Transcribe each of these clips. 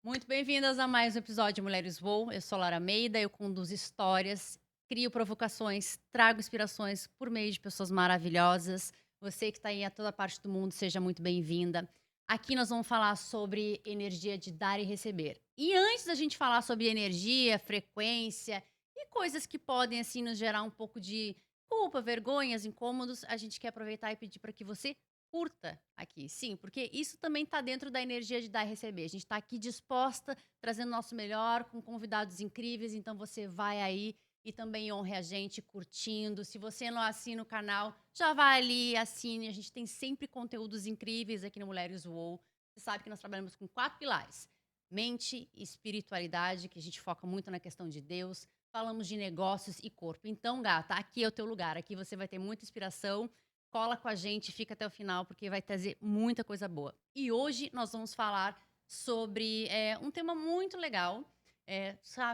Muito bem-vindas a mais um episódio de Mulheres Voam. Eu sou Lara Meida, eu conduzo histórias, crio provocações, trago inspirações por meio de pessoas maravilhosas. Você que está aí a toda parte do mundo, seja muito bem-vinda. Aqui nós vamos falar sobre energia de dar e receber. E antes da gente falar sobre energia, frequência e coisas que podem assim nos gerar um pouco de culpa, vergonhas, incômodos, a gente quer aproveitar e pedir para que você curta aqui, sim, porque isso também está dentro da energia de dar e receber. A gente está aqui disposta, trazendo o nosso melhor, com convidados incríveis, então você vai aí e também honre a gente curtindo. Se você não assina o canal, já vai ali, assine. A gente tem sempre conteúdos incríveis aqui no Mulheres UOL. Você sabe que nós trabalhamos com 4 pilares: mente e espiritualidade, que a gente foca muito na questão de Deus. Falamos de negócios e corpo. Então, gata, aqui é o teu lugar. Aqui você vai ter muita inspiração. Cola com a gente, fica até o final, porque vai trazer muita coisa boa. E hoje nós vamos falar sobre um tema muito legal,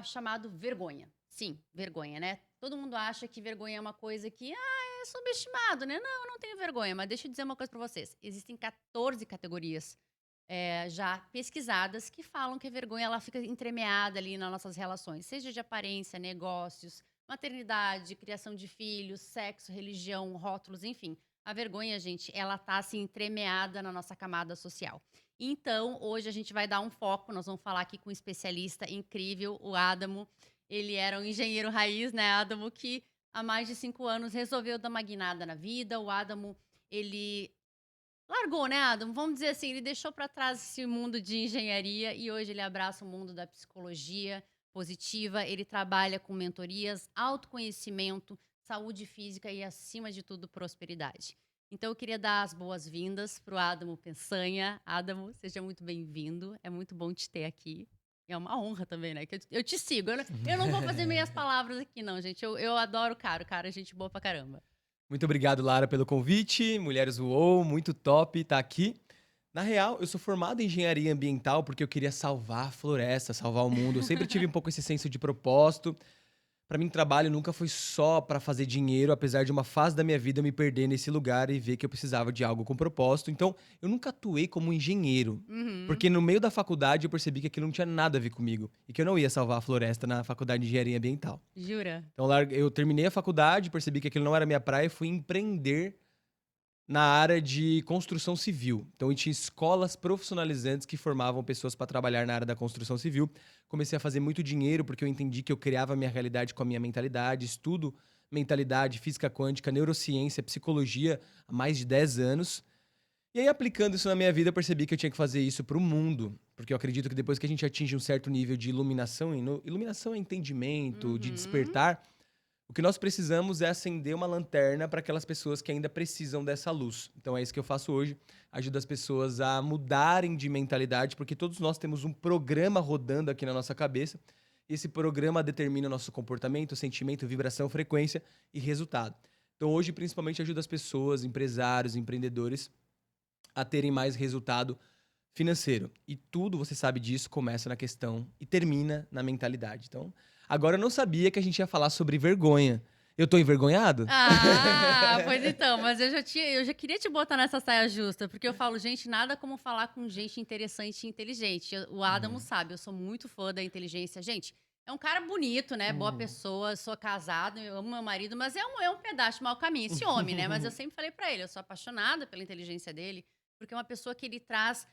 chamado vergonha. Sim, vergonha, né? Todo mundo acha que vergonha é uma coisa que é subestimado, né? Não, eu não tenho vergonha, mas deixa eu dizer uma coisa para vocês. Existem 14 categorias já pesquisadas que falam que a vergonha ela fica entremeada ali nas nossas relações, seja de aparência, negócios, maternidade, criação de filhos, sexo, religião, rótulos, enfim. A vergonha, gente, ela tá assim entremeada na nossa camada social. Então, hoje a gente vai dar um foco, nós vamos falar aqui com um especialista incrível, o Adamo. Ele era um engenheiro raiz, né, Adamo, que há mais de 5 anos resolveu dar uma guinada na vida. O Adamo, ele largou, né, Adamo? Vamos dizer assim, ele deixou para trás esse mundo de engenharia e hoje ele abraça o mundo da psicologia positiva. Ele trabalha com mentorias, autoconhecimento, saúde física e, acima de tudo, prosperidade. Então, eu queria dar as boas-vindas para o Adamo Peçanha. Adamo, seja muito bem-vindo. É muito bom te ter aqui. É uma honra também, né? Que eu te sigo. Eu não vou fazer meias palavras aqui, não, gente. Eu adoro o cara, é gente boa pra caramba. Muito obrigado, Lara, pelo convite. Mulheres UOL, muito top estar aqui. Na real, eu sou formado em engenharia ambiental porque eu queria salvar a floresta, salvar o mundo. Eu sempre tive um pouco esse senso de propósito. Para mim, trabalho nunca foi só para fazer dinheiro, apesar de uma fase da minha vida eu me perder nesse lugar e ver que eu precisava de algo com propósito. Então, eu nunca atuei como engenheiro, Uhum. porque no meio da faculdade eu percebi que aquilo não tinha nada a ver comigo e que eu não ia salvar a floresta na faculdade de engenharia ambiental. Jura? Então, eu terminei a faculdade, percebi que aquilo não era minha praia e fui empreender na área de construção civil. Então, eu tinha escolas profissionalizantes que formavam pessoas para trabalhar na área da construção civil. Comecei a fazer muito dinheiro porque eu entendi que eu criava a minha realidade com a minha mentalidade. Estudo mentalidade, física quântica, neurociência, psicologia há mais de 10 anos. E aí, aplicando isso na minha vida, eu percebi que eu tinha que fazer isso para o mundo. Porque eu acredito que depois que a gente atinge um certo nível de iluminação, iluminação é entendimento, de Uhum. despertar, o que nós precisamos é acender uma lanterna para aquelas pessoas que ainda precisam dessa luz. Então é isso que eu faço hoje. Ajudo as pessoas a mudarem de mentalidade, porque todos nós temos um programa rodando aqui na nossa cabeça. E esse programa determina o nosso comportamento, sentimento, vibração, frequência e resultado. Então hoje, principalmente, ajudo as pessoas, empresários, empreendedores, a terem mais resultado financeiro. E tudo, você sabe disso, começa na questão e termina na mentalidade. Então, agora eu não sabia que a gente ia falar sobre vergonha. Eu tô envergonhado? Ah, pois então, mas eu já queria te botar nessa saia justa, porque eu falo, gente, nada como falar com gente interessante e inteligente. O Adamo Uhum. sabe, eu sou muito fã da inteligência. Gente, é um cara bonito, né? Boa Uhum. pessoa, sou casado, eu amo meu marido, mas é um pedaço de mau caminho, esse homem, né? Mas eu sempre falei pra ele, eu sou apaixonada pela inteligência dele, porque é uma pessoa que ele traz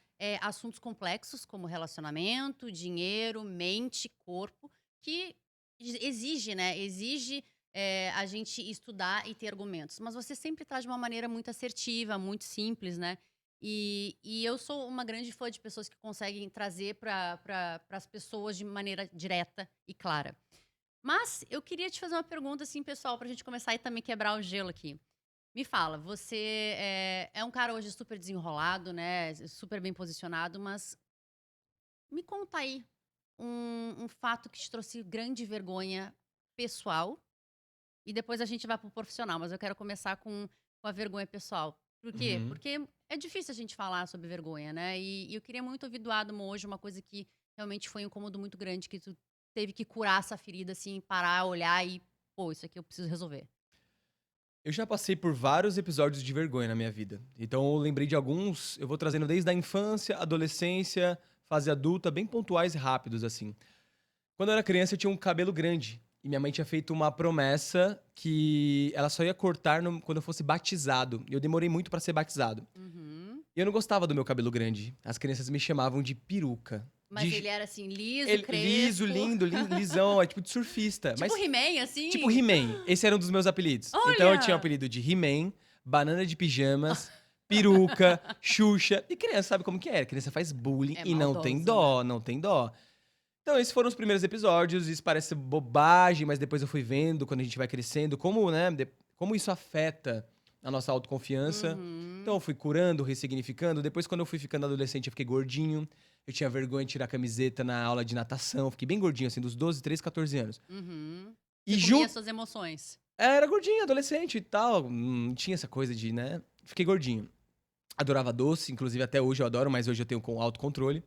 assuntos complexos como relacionamento, dinheiro, mente, corpo, que exige, né? Exige a gente estudar e ter argumentos. Mas você sempre traz de uma maneira muito assertiva, muito simples, né? E eu sou uma grande fã de pessoas que conseguem trazer para as pessoas de maneira direta e clara. Mas eu queria te fazer uma pergunta, assim, pessoal, para a gente começar e também quebrar o gelo aqui. Me fala, você é um cara hoje super desenrolado, né? Super bem posicionado, mas me conta aí um fato que te trouxe grande vergonha pessoal e depois a gente vai para o profissional, mas eu quero começar com a vergonha pessoal. Por quê? Uhum. Porque é difícil a gente falar sobre vergonha, né? E eu queria muito ouvir do Adamo hoje uma coisa que realmente foi um incômodo muito grande, que tu teve que curar essa ferida, assim, parar, olhar e, pô, isso aqui eu preciso resolver. Eu já passei por vários episódios de vergonha na minha vida. Então eu lembrei de alguns, eu vou trazendo desde a infância, adolescência, fase adulta, bem pontuais e rápidos, assim. Quando eu era criança, eu tinha um cabelo grande. E minha mãe tinha feito uma promessa que ela só ia cortar quando eu fosse batizado. E eu demorei muito pra ser batizado. Uhum. E eu não gostava do meu cabelo grande. As crianças me chamavam de peruca. Mas ele era assim, liso, Liso, crespo. lindo, lisão, é tipo de surfista. Tipo Mas He-Man, assim? tipo He-Man. Esse era um dos meus apelidos. Olha! Então eu tinha o apelido de He-Man, banana de pijamas, peruca, Xuxa. E criança sabe como que é. Criança faz bullying É e não tem maldoso, dó, não tem dó. Então, esses foram os primeiros episódios. Isso parece bobagem, mas depois eu fui vendo, quando a gente vai crescendo, como, né, como isso afeta a nossa autoconfiança. Uhum. Então, eu fui curando, ressignificando. Depois, quando eu fui ficando adolescente, eu fiquei gordinho. Eu tinha vergonha de tirar a camiseta na aula de natação. Fiquei bem gordinho, assim, dos 12, 13, 14 anos. Uhum. E Você comia suas emoções. Era gordinho, adolescente e tal. Não tinha essa coisa de, né? Fiquei gordinho. Adorava doce, inclusive até hoje eu adoro, mas hoje eu tenho com autocontrole.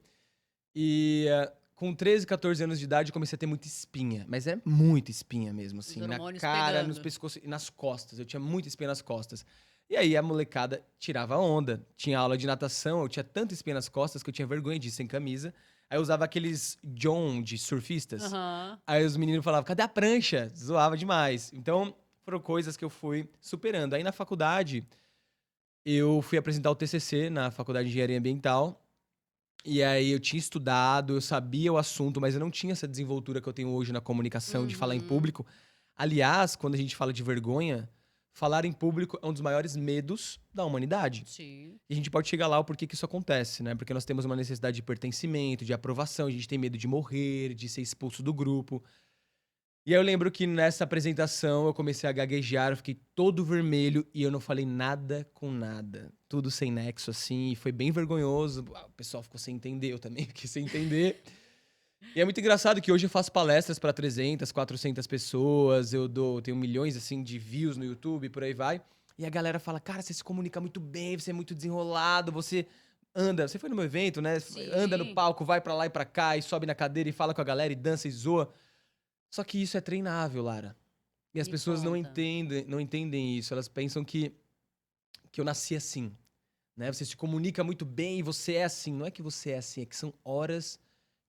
E com 13, 14 anos de idade, eu comecei a ter muita espinha. Mas é muita espinha mesmo, assim. Na hormônios cara, pegando. nos pescoços e nas costas. Eu tinha muita espinha nas costas. E aí a molecada tirava onda. Tinha aula de natação, eu tinha tanta espinha nas costas que eu tinha vergonha de ir sem camisa. Aí eu usava aqueles John de surfistas. Aham. Aí os meninos falavam, cadê a prancha? Zoava demais. Então, foram coisas que eu fui superando. Aí na faculdade, eu fui apresentar o TCC na Faculdade de Engenharia Ambiental. E aí eu tinha estudado, eu sabia o assunto, mas eu não tinha essa desenvoltura que eu tenho hoje na comunicação, de falar em Uhum. público. Aliás, quando a gente fala de vergonha, falar em público é um dos maiores medos da humanidade. Sim. E a gente pode chegar lá o porquê que isso acontece, né? Porque nós temos uma necessidade de pertencimento, de aprovação, a gente tem medo de morrer, de ser expulso do grupo. E aí eu lembro que nessa apresentação eu comecei a gaguejar, eu fiquei todo vermelho e eu não falei nada com nada. Tudo sem nexo, assim, e foi bem vergonhoso. O pessoal ficou sem entender, eu também fiquei sem entender. E é muito engraçado que hoje eu faço palestras para 300, 400 pessoas, tenho milhões, assim, de views no YouTube, por aí vai. E a galera fala, cara, você se comunica muito bem, você é muito desenrolado, você anda... Você foi no meu evento, né? Sim. Anda no palco, vai pra lá e pra cá, e sobe na cadeira e fala com a galera, e dança e zoa. Só que isso é treinável, Lara. E as Me pessoas não conta. entendem isso. Elas pensam que eu nasci assim, né? Você se comunica muito bem e você é assim. Não é que você é assim, é que são horas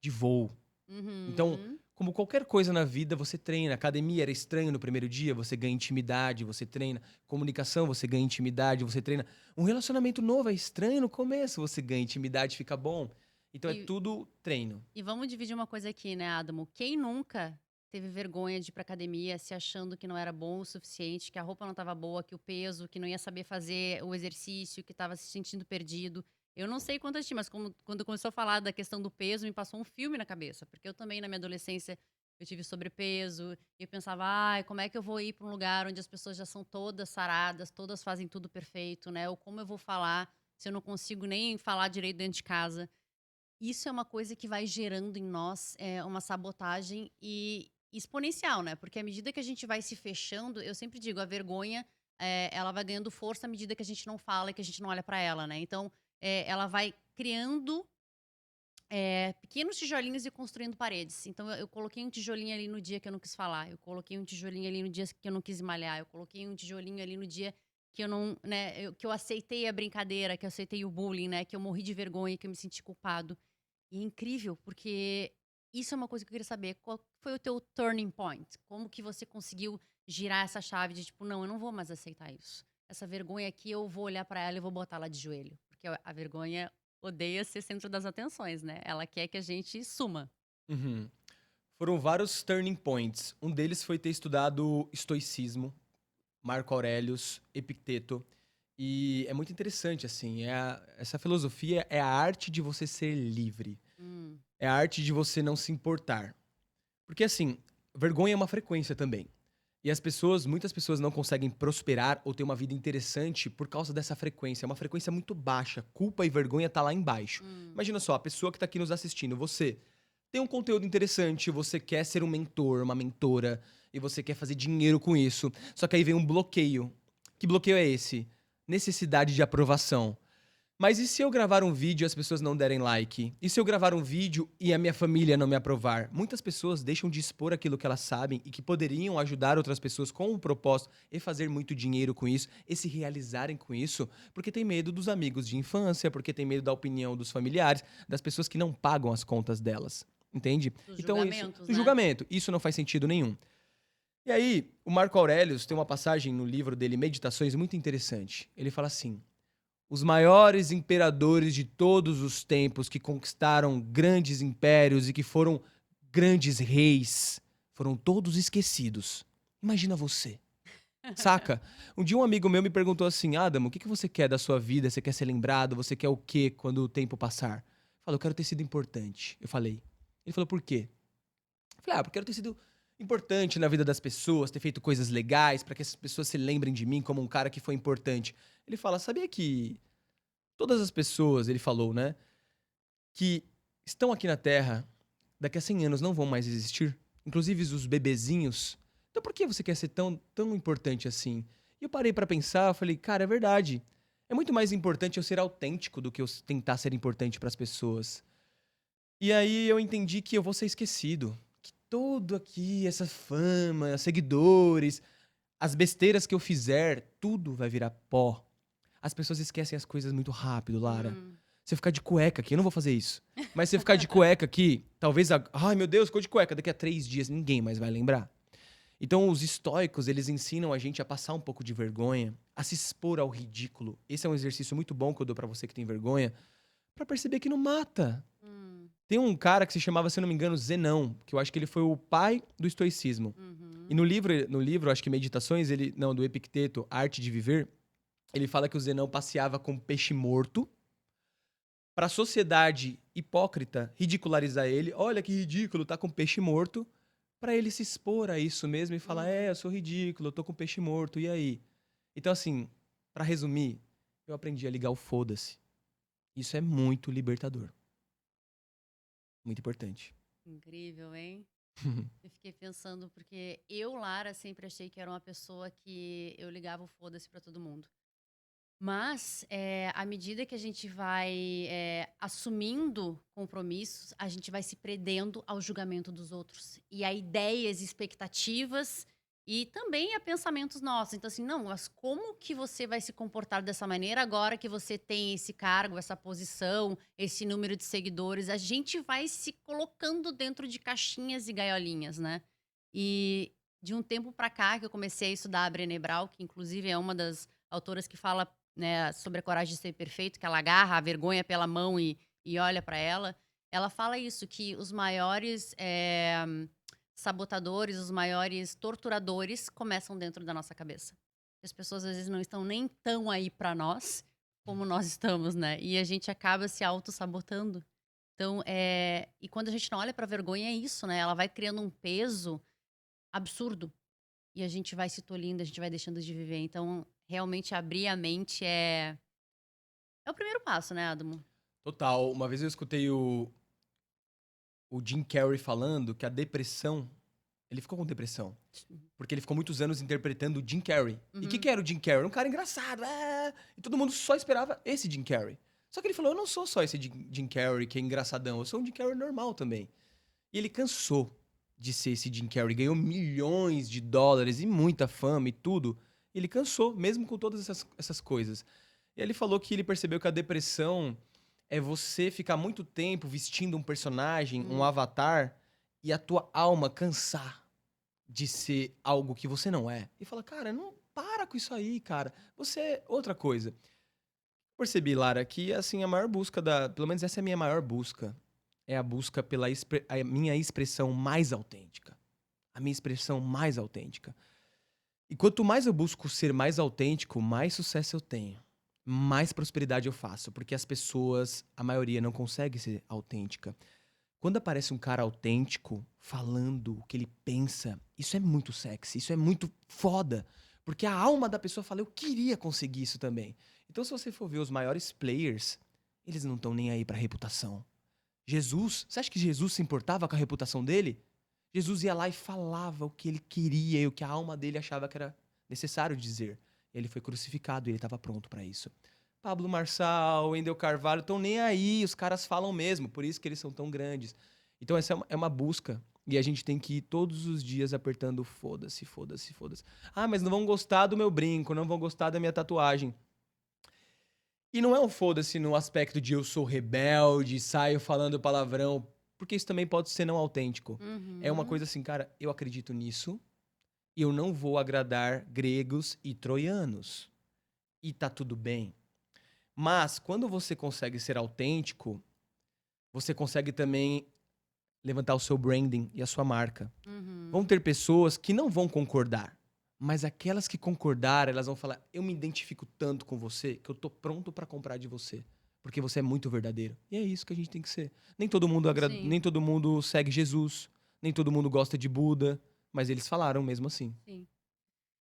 de voo. Uhum. Então, como qualquer coisa na vida, você treina. Academia era estranho no primeiro dia, você ganha intimidade, você treina. Comunicação, você ganha intimidade, você treina. Um relacionamento novo é estranho no começo, você ganha intimidade, fica bom. Então é E- tudo treino. E vamos dividir uma coisa aqui, né, Adamo? Quem nunca teve vergonha de ir pra academia se achando que não era bom o suficiente, que a roupa não estava boa, que o peso, que não ia saber fazer o exercício, que estava se sentindo perdido? Eu não sei quantas tinha, mas quando começou a falar da questão do peso, me passou um filme na cabeça. Porque eu também, na minha adolescência, eu tive sobrepeso. E eu pensava, ai, como é que eu vou ir pra um lugar onde as pessoas já são todas saradas, todas fazem tudo perfeito, né? Ou como eu vou falar se eu não consigo nem falar direito dentro de casa? Isso é uma coisa que vai gerando em nós uma sabotagem e exponencial, né? Porque à medida que a gente vai se fechando, eu sempre digo, a vergonha, ela vai ganhando força à medida que a gente não fala e que a gente não olha pra ela, né? Então, ela vai criando pequenos tijolinhos e construindo paredes. Então, eu coloquei um tijolinho ali no dia que eu não quis falar. Eu coloquei um tijolinho ali no dia que eu não quis malhar. Eu coloquei um tijolinho ali no dia que eu não, né, que eu aceitei a brincadeira, que eu aceitei o bullying, né, que eu morri de vergonha, que eu me senti culpado. E é incrível, porque isso é uma coisa que eu queria saber. Qual foi o teu turning point? Como que você conseguiu girar essa chave de tipo, não, eu não vou mais aceitar isso. Essa vergonha aqui, eu vou olhar pra ela e vou botar ela de joelho. Porque a vergonha odeia ser centro das atenções, né? Ela quer que a gente suma. Uhum. Foram vários turning points. Um deles foi ter estudado estoicismo, Marco Aurelius, Epicteto. E é muito interessante, assim. Essa filosofia é a arte de você ser livre. Hum, É a arte de você não se importar. Porque, assim, vergonha é uma frequência também. E muitas pessoas não conseguem prosperar ou ter uma vida interessante por causa dessa frequência. É uma frequência muito baixa. Culpa e vergonha tá lá embaixo. hum. Imagina só, a pessoa que tá aqui nos assistindo, você tem um conteúdo interessante, você quer ser um mentor, uma mentora, e você quer fazer dinheiro com isso. Só que aí vem um bloqueio. Que bloqueio é esse? Necessidade de aprovação. Mas e se eu gravar um vídeo e as pessoas não derem like? E se eu gravar um vídeo e a minha família não me aprovar? Muitas pessoas deixam de expor aquilo que elas sabem e que poderiam ajudar outras pessoas com um propósito e fazer muito dinheiro com isso, e se realizarem com isso, porque tem medo dos amigos de infância, porque tem medo da opinião dos familiares, das pessoas que não pagam as contas delas. Entende? Dos Então isso, julgamentos, do né? julgamento, isso não faz sentido nenhum. E aí, o Marco Aurelius tem uma passagem no livro dele, Meditações, muito interessante. Ele fala assim: os maiores imperadores de todos os tempos que conquistaram grandes impérios e que foram grandes reis foram todos esquecidos. Imagina você. Saca? Um dia um amigo meu me perguntou assim: Adamo, o que você quer da sua vida? Você quer ser lembrado? Você quer o quê quando o tempo passar? Eu falei: eu quero ter sido importante. Eu falei. Ele falou: por quê? Eu falei: porque eu quero ter sido importante na vida das pessoas, ter feito coisas legais para que essas pessoas se lembrem de mim como um cara que foi importante. Ele fala: sabia que todas as pessoas, ele falou, né, que estão aqui na Terra, daqui a 100 anos não vão mais existir? Inclusive os bebezinhos. Então por que você quer ser tão importante assim? E eu parei pra pensar, eu falei: cara, é verdade. É muito mais importante eu ser autêntico do que eu tentar ser importante pras pessoas. E aí eu entendi que eu vou ser esquecido. Que todo aqui, essa fama, seguidores, as besteiras que eu fizer, tudo vai virar pó. As pessoas esquecem as coisas muito rápido, Lara. Se eu ficar de cueca aqui, eu não vou fazer isso. Mas se eu ficar de cueca aqui, talvez... Ai, meu Deus, ficou de cueca. Daqui a 3 dias ninguém mais vai lembrar. Então, os estoicos, eles ensinam a gente a passar um pouco de vergonha, a se expor ao ridículo. Esse é um exercício muito bom que eu dou pra você que tem vergonha, pra perceber que não mata. Hum, Tem um cara que se chamava, se eu não me engano, Zenão, que eu acho que ele foi o pai do estoicismo. E uhum. no livro, acho que Meditações, do Epicteto, Arte de Viver, ele fala que o Zenão passeava com peixe morto para a sociedade hipócrita ridicularizar ele. Olha que ridículo, tá com peixe morto. Para ele se expor a isso mesmo e falar: eu sou ridículo, eu tô com peixe morto, e aí? Então, assim, para resumir, eu aprendi a ligar o foda-se. Isso é muito libertador. Muito importante. Incrível, hein? Eu fiquei pensando, porque eu, Lara, sempre achei que era uma pessoa que eu ligava o foda-se pra todo mundo. Mas, à medida que a gente vai assumindo compromissos, a gente vai se prendendo ao julgamento dos outros. E a ideias, expectativas e também a pensamentos nossos. Então, assim, não, mas como que você vai se comportar dessa maneira agora que você tem esse cargo, essa posição, esse número de seguidores? A gente vai se colocando dentro de caixinhas e gaiolinhas, né? E de um tempo pra cá que eu comecei a estudar a Brené Brown, que inclusive é uma das autoras que fala, né, sobre a coragem de ser perfeito, que ela agarra a vergonha pela mão e olha pra ela. Ela fala isso, que os maiores sabotadores, os maiores torturadores começam dentro da nossa cabeça. As pessoas às vezes não estão nem tão aí pra nós como nós estamos, né? E a gente acaba se auto-sabotando. Então, e quando a gente não olha pra vergonha, é isso, né? Ela vai criando um peso absurdo. E a gente vai se tolhindo, a gente vai deixando de viver. Então, realmente abrir a mente é o primeiro passo, né, Adamo? Total. Uma vez eu escutei o Jim Carrey falando que a depressão... Ele ficou com depressão. Porque ele ficou muitos anos interpretando o Jim Carrey. E o que Uhum. era o Jim Carrey? Um cara engraçado. E todo mundo só esperava esse Jim Carrey. Só que ele falou: eu não sou só esse Jim Carrey que é engraçadão. Eu sou um Jim Carrey normal também. E ele cansou de ser esse Jim Carrey. Ganhou milhões de dólares e muita fama e tudo. E ele cansou, mesmo com todas essas coisas. E ele falou que ele percebeu que a depressão é você ficar muito tempo vestindo um personagem, um avatar, e a tua alma cansar de ser algo que você não é. E fala: cara, não para com isso aí, cara. Você é outra coisa. Percebi, Lara, que assim, a maior busca pelo menos essa é a minha maior busca. É a busca pela a minha expressão mais autêntica. A minha expressão mais autêntica. E quanto mais eu busco ser mais autêntico, mais sucesso eu tenho. Mais prosperidade eu faço. Porque as pessoas, a maioria, não consegue ser autêntica. Quando aparece um cara autêntico, falando o que ele pensa, isso é muito sexy, isso é muito foda. Porque a alma da pessoa fala: eu queria conseguir isso também. Então, se você for ver os maiores players, eles não estão nem aí pra reputação. Jesus, você acha que Jesus se importava com a reputação dele? Jesus ia lá e falava o que ele queria e o que a alma dele achava que era necessário dizer. Ele foi crucificado e ele estava pronto pra isso. Pablo Marçal, Wendel Carvalho, estão nem aí, os caras falam mesmo, por isso que eles são tão grandes. Então essa é uma busca, e a gente tem que ir todos os dias apertando foda-se, foda-se, foda-se. Ah, mas não vão gostar do meu brinco, não vão gostar da minha tatuagem. E não é um foda-se no aspecto de eu sou rebelde, saio falando palavrão, porque isso também pode ser não autêntico. É uma Uhum. coisa assim, cara, eu acredito nisso e eu não vou agradar gregos e troianos. E tá tudo bem. Mas quando você consegue ser autêntico, você consegue também levantar o seu branding e a sua marca. Vão Uhum. ter pessoas que não vão concordar, mas aquelas que concordar, elas vão falar: "Eu me identifico tanto com você que eu tô pronto pra comprar de você, porque você é muito verdadeiro". E é isso que a gente tem que ser. Sim, Nem todo mundo segue Jesus, nem todo mundo gosta de Buda, mas eles falaram mesmo assim. sim.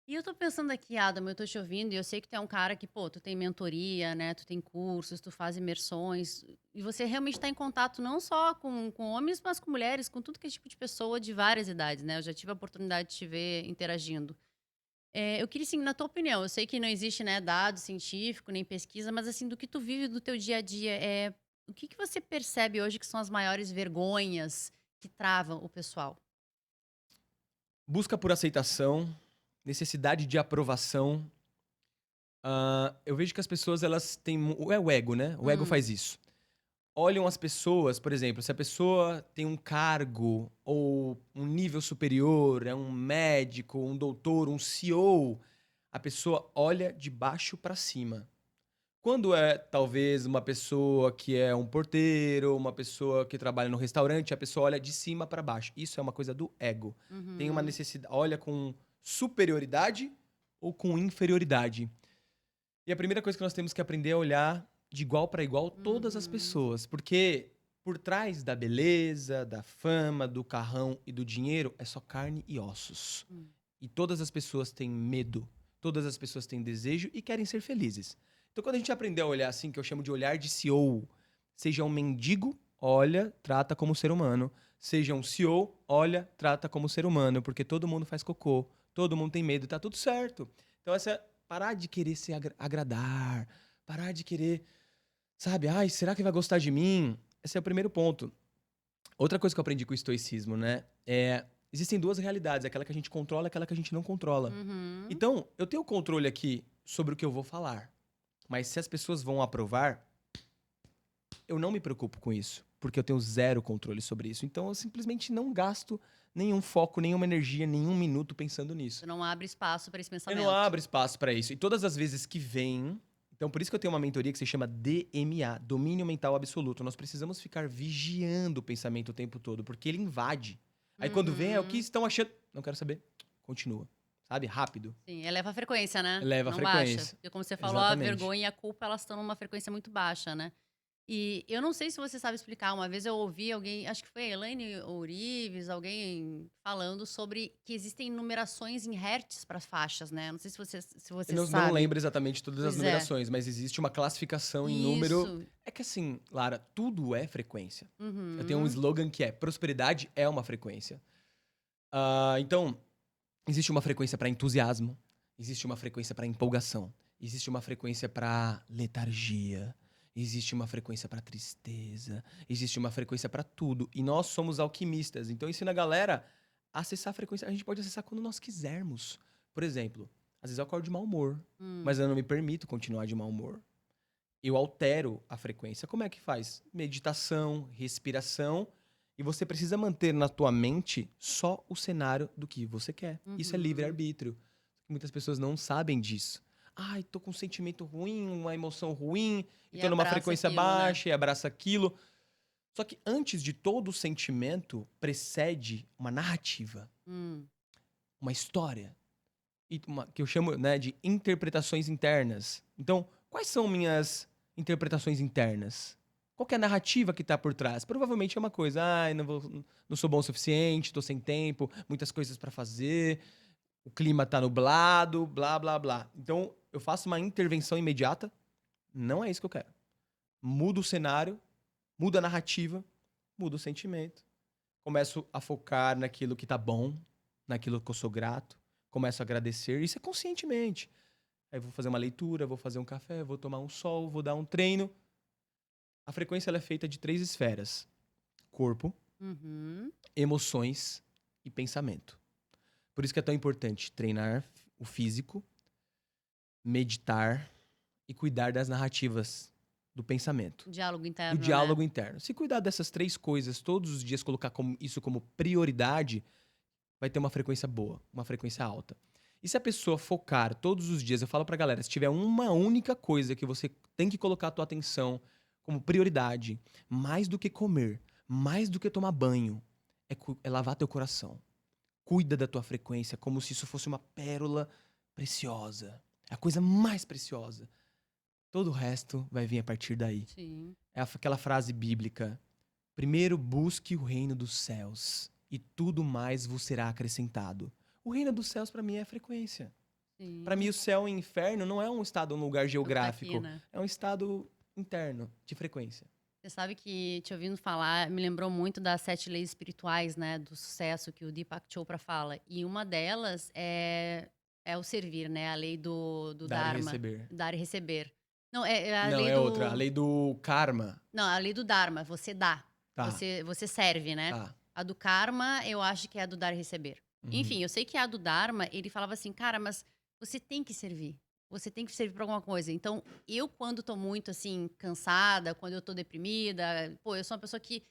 E eu tô pensando aqui, Adam, eu tô te ouvindo e eu sei que tu é um cara que, pô, tu tem mentoria, né? Tu tem cursos, tu faz imersões. E você realmente tá em contato não só com homens, mas com mulheres, com tudo que é tipo de pessoa de várias idades, né? Eu já tive a oportunidade de te ver interagindo. Eu queria, assim, na tua opinião, eu sei que não existe, né, dado científico, nem pesquisa, mas, assim, do que tu vive do teu dia a dia, o que que você percebe hoje que são as maiores vergonhas que travam o pessoal? Busca por aceitação, necessidade de aprovação. Eu vejo que as pessoas elas têm é o ego, né? O ego Hum, faz isso. Olham as pessoas, por exemplo, se a pessoa tem um cargo ou um nível superior, é um médico, um doutor, um CEO, a pessoa olha de baixo para cima. Quando é talvez uma pessoa que é um porteiro, uma pessoa que trabalha no restaurante, a pessoa olha de cima para baixo. Isso é uma coisa do ego. Tem uma uhum, necessidade, olha com superioridade ou com inferioridade. E a primeira coisa que nós temos que aprender é olhar de igual para igual todas as uhum, pessoas, porque por trás da beleza, da fama, do carrão e do dinheiro é só carne e ossos. hum, E todas as pessoas têm medo, todas as pessoas têm desejo e querem ser felizes. Então quando a gente aprender a olhar assim, que eu chamo de olhar de CEO, seja um mendigo, olha, trata como ser humano. Seja um CEO, olha, trata como ser humano, porque todo mundo faz cocô, todo mundo tem medo, tá tudo certo. Então essa parar de querer se agradar, parar de querer, sabe, ai, será que vai gostar de mim? Esse é o primeiro ponto. Outra coisa que eu aprendi com o estoicismo, né, existem duas realidades, aquela que a gente controla e aquela que a gente não controla. uhum. Então, eu tenho controle aqui sobre o que eu vou falar, mas se as pessoas vão aprovar, eu não me preocupo com isso, porque eu tenho zero controle sobre isso. Então, eu simplesmente não gasto nenhum foco, nenhuma energia, nenhum minuto pensando Tu nisso. não abre espaço para esse Eu não pensamento. abro espaço pra isso. E todas as vezes que vem. Então, por isso que eu tenho uma mentoria que se chama DMA, Domínio Mental Absoluto. Nós precisamos ficar vigiando o pensamento o tempo todo, porque ele invade. Aí quando vem, é o que Uhum. estão achando. Não quero saber. Continua. Sabe? Rápido. Sim, eleva a frequência, né, Eleva a não baixa. frequência. Porque como você falou, a Exatamente. vergonha e a culpa, elas estão numa frequência muito baixa, né. E eu não sei se você sabe explicar, uma vez eu ouvi alguém, acho que foi a Elaine Ourives, alguém falando sobre que existem numerações em hertz para as faixas, né, não sei se Eu você não sabe. lembro exatamente todas as Pois é. numerações, mas existe uma classificação em número. Isso. É que assim, Lara, tudo é frequência. Eu tenho um Uhum. slogan que é: prosperidade é uma frequência. Então, existe uma frequência para entusiasmo, existe uma frequência para empolgação, existe uma frequência para letargia, existe uma frequência para tristeza, existe uma frequência para tudo. E nós somos alquimistas. Então ensina a galera a acessar a frequência. A gente pode acessar quando nós quisermos. Por exemplo, às vezes eu acordo de mau humor, mas Hum. eu não me permito continuar de mau humor. Eu altero a frequência. Como é que faz? Meditação, respiração, e você precisa manter na tua mente só o cenário do que você quer. Isso é Uhum. livre-arbítrio. Muitas pessoas não sabem disso. Ai, tô com um sentimento ruim, uma emoção ruim, e E tô numa abraça frequência aquilo, né. baixa e abraça aquilo. Só que antes de todo sentimento, precede uma narrativa, Hum. uma história, que eu chamo, né, de interpretações internas. Então, quais são minhas interpretações internas? Qual que é a narrativa que está por trás? Provavelmente é uma coisa, ai, não sou bom o suficiente, estou sem tempo, muitas coisas para fazer, o clima tá nublado, blá, blá, blá. Então, eu faço uma intervenção imediata, não é isso que eu quero. Mudo o cenário, mudo a narrativa, mudo o sentimento. Começo a focar naquilo que tá bom, naquilo que eu sou grato, começo a agradecer, isso é conscientemente. Aí vou fazer uma leitura, vou fazer um café, vou tomar um sol, vou dar um treino. A frequência ela é feita de 3 esferas: corpo, Uhum. emoções e pensamento. Por isso que é tão importante treinar o físico, meditar e cuidar das narrativas do pensamento, Diálogo do interno, né? diálogo interno. Se cuidar dessas 3 coisas todos os dias, colocar isso como prioridade, vai ter uma frequência boa, uma frequência alta. E se a pessoa focar todos os dias, eu falo pra galera, se tiver uma única coisa que você tem que colocar a tua atenção como prioridade, mais do que comer, mais do que tomar banho, é lavar teu coração. Cuida da tua frequência como se isso fosse uma pérola preciosa. É a coisa mais preciosa. Todo o resto vai vir a partir daí. Sim, É aquela frase bíblica: primeiro busque o reino dos céus e tudo mais vos será acrescentado. O reino dos céus para mim é a frequência. Para mim sim. o céu e o inferno não é um estado, um lugar É o que tá aqui, geográfico, né? é um estado interno de frequência. Você sabe que, te ouvindo falar, me lembrou muito das 7 leis espirituais, né, do sucesso que o Deepak Chopra fala. E uma delas é o servir, né, a lei do Dar e Dharma, receber. dar e receber. Não, é a Não, lei é outra, a do... lei do karma. Não, a lei do Dharma, você dá, Tá, você serve, né? tá. A do Karma, eu acho que é a do dar e receber. Uhum. Enfim, eu sei que a do Dharma, ele falava assim, cara, mas você tem que servir. Você tem que servir pra alguma coisa. Então, eu quando tô muito, assim, cansada, quando eu tô deprimida, pô, eu sou uma pessoa que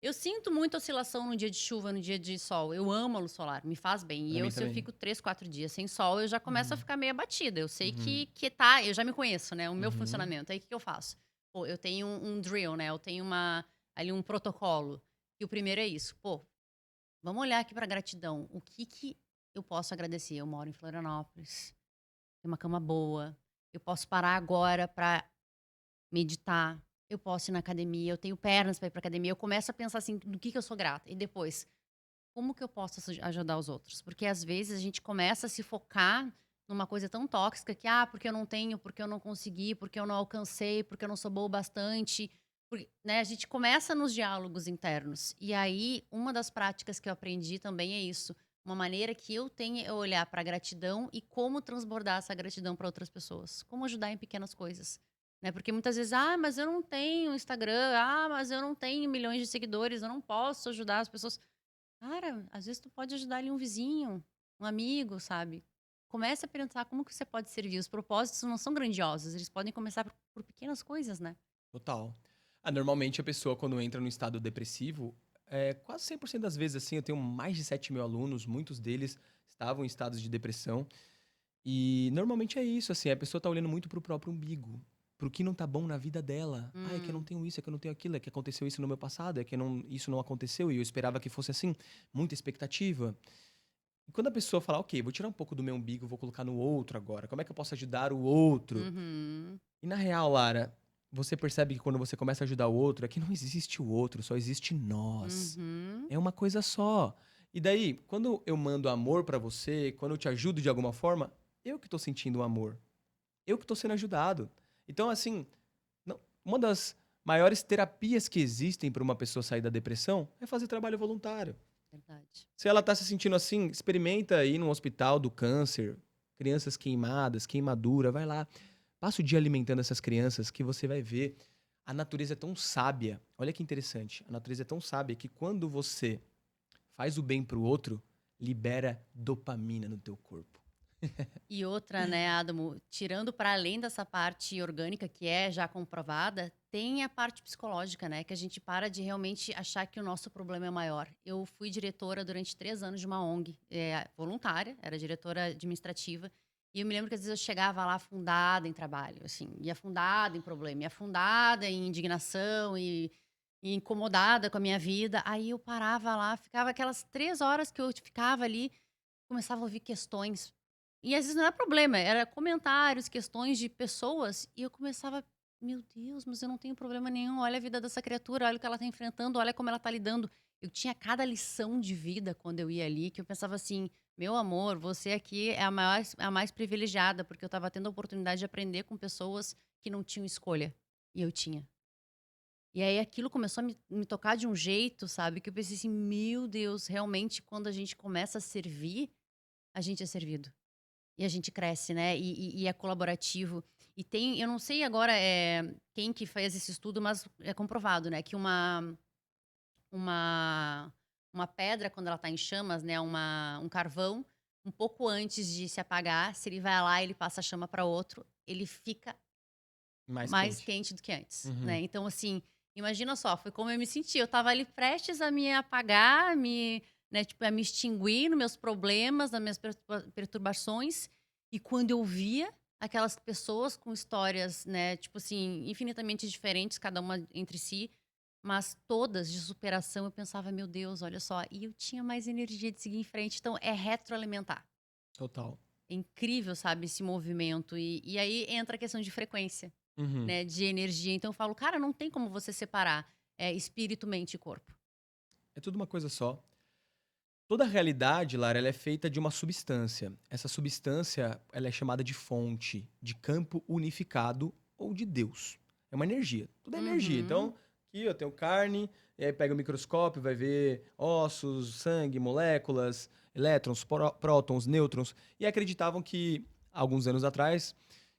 eu sinto muita oscilação no dia de chuva, no dia de sol. Eu amo a luz solar, me faz bem. E Pra mim se eu também. fico 3, 4 dias sem sol, eu já começo a Uhum. ficar meio abatida. Eu sei Uhum. que tá, eu já me conheço, né? O meu Uhum. funcionamento. Aí o que eu faço? Pô, eu tenho um drill, né? Eu tenho ali um protocolo. E o primeiro é isso. Pô, vamos olhar aqui pra gratidão. O que que eu posso agradecer? Eu moro em Florianópolis, tenho uma cama boa. Eu posso parar agora pra meditar, eu posso ir na academia, eu tenho pernas para ir pra academia. Eu começo a pensar assim, do que eu sou grata. E depois, como que eu posso ajudar os outros? Porque às vezes a gente começa a se focar numa coisa tão tóxica que, porque eu não tenho, porque eu não consegui, porque eu não alcancei, porque eu não sou boa o bastante. Né, a gente começa nos diálogos internos. E aí, uma das práticas que eu aprendi também é isso. Uma maneira que eu tenho é olhar para a gratidão e como transbordar essa gratidão para outras pessoas. Como ajudar em pequenas coisas. Né? Porque muitas vezes, mas eu não tenho Instagram, mas eu não tenho milhões de seguidores, eu não posso ajudar as pessoas. Cara, às vezes tu pode ajudar ali um vizinho, um amigo, sabe? Comece a pensar como que você pode servir. Os propósitos não são grandiosos, eles podem começar por pequenas coisas, né? Total. Normalmente a pessoa, quando entra no estado depressivo, quase 100% das vezes, assim, eu tenho mais de 7 mil alunos, muitos deles estavam em estados de depressão. E normalmente é isso, assim, a pessoa tá olhando muito pro próprio umbigo, pro que não tá bom na vida dela. É que eu não Hum, tenho isso, é que eu não tenho aquilo, é que aconteceu isso no meu passado, é que isso não aconteceu e eu esperava que fosse assim. Muita expectativa. E quando a pessoa fala, ok, vou tirar um pouco do meu umbigo, vou colocar no outro agora, como é que eu posso ajudar o outro? uhum, E na real, Lara, você percebe que quando você começa a ajudar o outro, é que não existe o outro, só existe nós. uhum. É uma coisa só. E daí, quando eu mando amor pra você, quando eu te ajudo de alguma forma, eu que tô sentindo o amor. Eu que tô sendo ajudado. Então, assim, uma das maiores terapias que existem para uma pessoa sair da depressão é fazer trabalho voluntário. Verdade. Se ela tá se sentindo assim, experimenta ir num hospital do câncer, crianças queimadas, queimadura, vai lá. Passa o dia alimentando essas crianças que você vai ver. A natureza é tão sábia. Olha que interessante. A natureza é tão sábia que quando você faz o bem pro outro, libera dopamina no teu corpo. E outra, né, Adamo, tirando para além dessa parte orgânica que é já comprovada, tem a parte psicológica, né, que a gente para de realmente achar que o nosso problema é maior. Eu fui diretora durante 3 anos de uma ONG, voluntária, era diretora administrativa, e eu me lembro que às vezes eu chegava lá afundada em trabalho, assim, e afundada em problema, e afundada em indignação e incomodada com a minha vida. Aí eu parava lá, ficava aquelas 3 horas que eu ficava ali, começava a ouvir questões. E às vezes não era problema, era comentários, questões de pessoas, e eu começava, meu Deus, mas eu não tenho problema nenhum. Olha a vida dessa criatura, olha o que ela tá enfrentando, olha como ela tá lidando. Eu tinha cada lição de vida quando eu ia ali, que eu pensava assim, meu amor, você aqui é a mais privilegiada, porque eu estava tendo a oportunidade de aprender com pessoas que não tinham escolha. E eu tinha. E aí aquilo começou a me tocar de um jeito, sabe, que eu pensei assim, meu Deus, realmente quando a gente começa a servir, a gente é servido. E a gente cresce, né? E é colaborativo. E tem, eu não sei agora quem que fez esse estudo, mas é comprovado, né? Que uma, uma pedra, quando ela tá em chamas, né? Um carvão, um pouco antes de se apagar, se ele vai lá e ele passa a chama para outro, ele fica Mais mais quente. quente do que antes, Uhum. né. Então, assim, imagina só, foi como eu me senti, eu estava ali prestes a me apagar, né, tipo, a me extinguir nos meus problemas, nas minhas perturbações, e quando eu via aquelas pessoas com histórias, né, tipo assim, infinitamente diferentes, cada uma entre si, mas todas de superação, eu pensava: "Meu Deus, olha só", e eu tinha mais energia de seguir em frente, então é retroalimentar. Total. É incrível, sabe, esse movimento e aí entra a questão de frequência. Uhum. Né, de energia. Então eu falo: "Cara, não tem como você separar, espírito, mente e corpo". É tudo uma coisa só. Toda a realidade, Lara, ela é feita de uma substância. Essa substância, ela é chamada de fonte, de campo unificado ou de Deus. É uma energia. Tudo é energia. Uhum. Então, aqui eu tenho carne, e aí pega o microscópio, vai ver ossos, sangue, moléculas, elétrons, prótons, nêutrons. E acreditavam que, alguns anos atrás,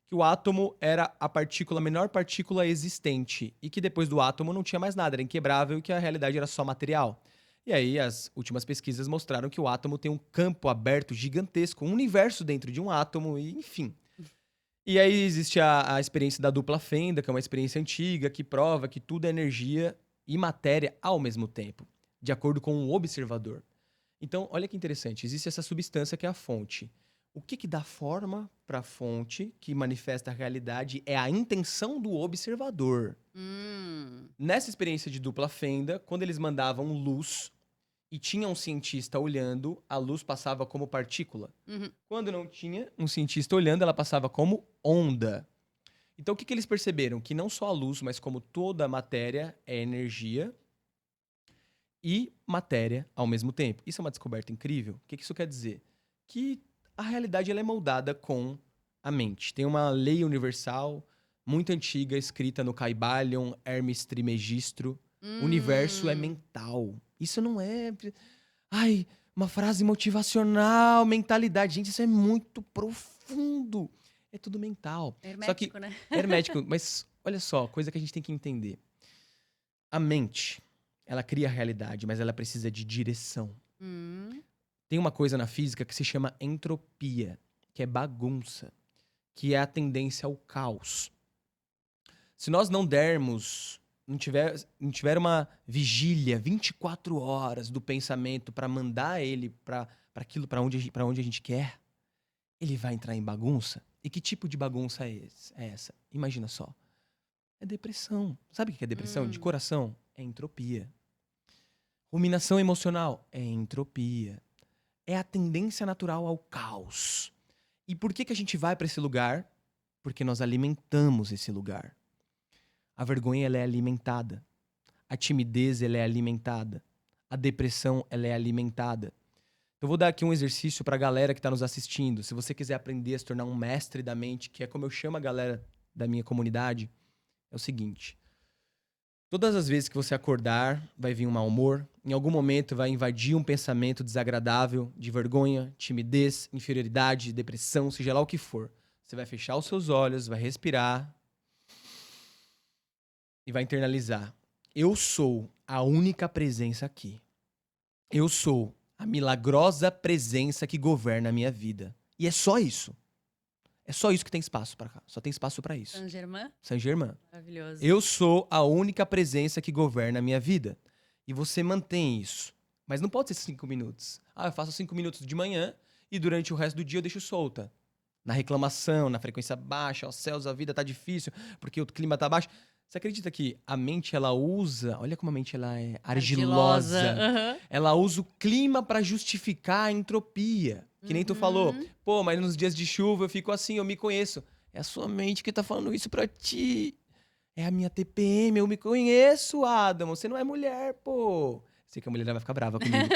que o átomo era a partícula, a menor partícula existente. E que depois do átomo não tinha mais nada, era inquebrável e que a realidade era só material. E aí, as últimas pesquisas mostraram que o átomo tem um campo aberto gigantesco, um universo dentro de um átomo, e enfim. E aí existe a experiência da dupla fenda, que é uma experiência antiga, que prova que tudo é energia e matéria ao mesmo tempo, de acordo com o observador. Então, olha que interessante, existe essa substância que é a fonte. O que, que dá forma para a fonte, que manifesta a realidade, é a intenção do observador. Hum. Nessa experiência de dupla fenda, quando eles mandavam luz e tinha um cientista olhando, a luz passava como partícula. Uhum. Quando não tinha um cientista olhando, ela passava como onda. Então o que, que eles perceberam? Que não só a luz, mas como toda a matéria é energia e matéria ao mesmo tempo. Isso é uma descoberta incrível. O que, que isso quer dizer? Que a realidade ela é moldada com a mente. Tem uma lei universal muito antiga escrita no Caibalion Hermes Trismegisto. O universo é Hum. mental. Isso não é ai, uma frase motivacional, mentalidade. Gente, isso é muito profundo. É tudo mental. Só que Hermético, né. hermético, mas olha só, coisa que a gente tem que entender. A mente, ela cria a realidade, mas ela precisa de direção. Hum. Tem uma coisa na física que se chama entropia, que é bagunça, que é a tendência ao caos. Se nós não dermos, não tiver uma vigília 24 horas do pensamento para mandar ele para aquilo para onde a gente quer, ele vai entrar em bagunça. E que tipo de bagunça é essa? Imagina só. É depressão. Sabe o que é depressão? De Hum. coração? É entropia. Ruminação emocional? É entropia. É a tendência natural ao caos. E por que, que a gente vai para esse lugar? Porque nós alimentamos esse lugar. A vergonha ela é alimentada. A timidez ela é alimentada. A depressão ela é alimentada. Eu vou dar aqui um exercício para a galera que está nos assistindo. Se você quiser aprender a se tornar um mestre da mente, que é como eu chamo a galera da minha comunidade, é o seguinte: todas as vezes que você acordar, vai vir um mau humor, em algum momento vai invadir um pensamento desagradável, de vergonha, timidez, inferioridade, depressão, seja lá o que for. Você vai fechar os seus olhos, vai respirar e vai internalizar. Eu sou a única presença aqui. Eu sou a milagrosa presença que governa a minha vida. E é só isso. É só isso que tem espaço para cá. Só tem espaço para isso. Saint-Germain? Saint-Germain. Maravilhoso. Eu sou a única presença que governa a minha vida. E você mantém isso. Mas não pode ser 5 minutos. Ah, eu faço 5 minutos de manhã e durante o resto do dia eu deixo solta. Na reclamação, na frequência baixa, aos céus, a vida tá difícil porque o clima tá baixo. Você acredita que a mente ela usa, olha como a mente ela é Ardilosa. argilosa. Aham. Ela usa o clima para justificar a entropia. Que nem tu falou. Uhum. Pô, mas nos dias de chuva eu fico assim, eu me conheço. É a sua mente que tá falando isso pra ti. É a minha TPM, eu me conheço, Adam. Você não é mulher, pô. Sei que a mulher vai ficar brava comigo.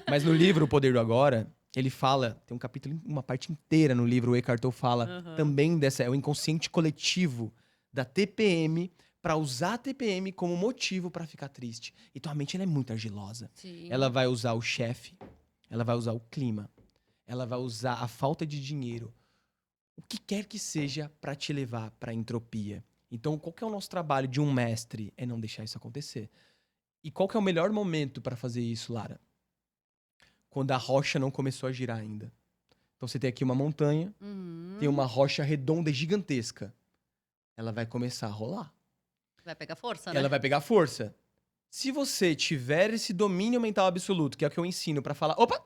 Mas no livro O Poder do Agora, ele fala, tem um capítulo, uma parte inteira no livro, o Eckhart Tolle fala Aham. também dessa, é o inconsciente coletivo da TPM para usar a TPM como motivo para ficar triste. E tua mente ela é muito argilosa. Ela Sim. vai usar o chefe, ela vai usar o clima, ela vai usar a falta de dinheiro, o que quer que seja para te levar para a entropia. Então, qual que é o nosso trabalho de um mestre? É não deixar isso acontecer. E qual que é o melhor momento para fazer isso, Lara? Quando a rocha não começou a girar ainda. Então, você tem aqui uma montanha, tem uma rocha redonda e gigantesca. Ela vai começar a rolar. Vai pegar força, Ela né? vai pegar força. Se você tiver esse domínio mental absoluto, que é o que eu ensino pra falar, opa,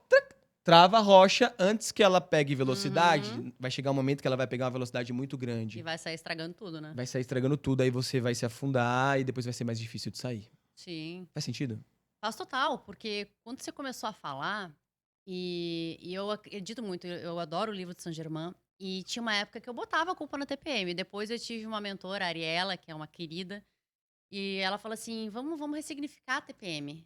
trava a rocha antes que ela pegue velocidade, vai chegar um momento que ela vai pegar uma velocidade muito E grande. vai sair estragando tudo, né? Vai sair estragando tudo, aí você vai se afundar e depois vai ser mais difícil de sair. Sim. Faz sentido? Faz total, porque quando você começou a falar, e eu acredito muito, eu adoro o livro de Saint-Germain, e tinha uma época que eu botava a culpa na TPM. Depois eu tive uma mentora, a Ariela, que é uma querida, e ela falou assim: vamos ressignificar a TPM.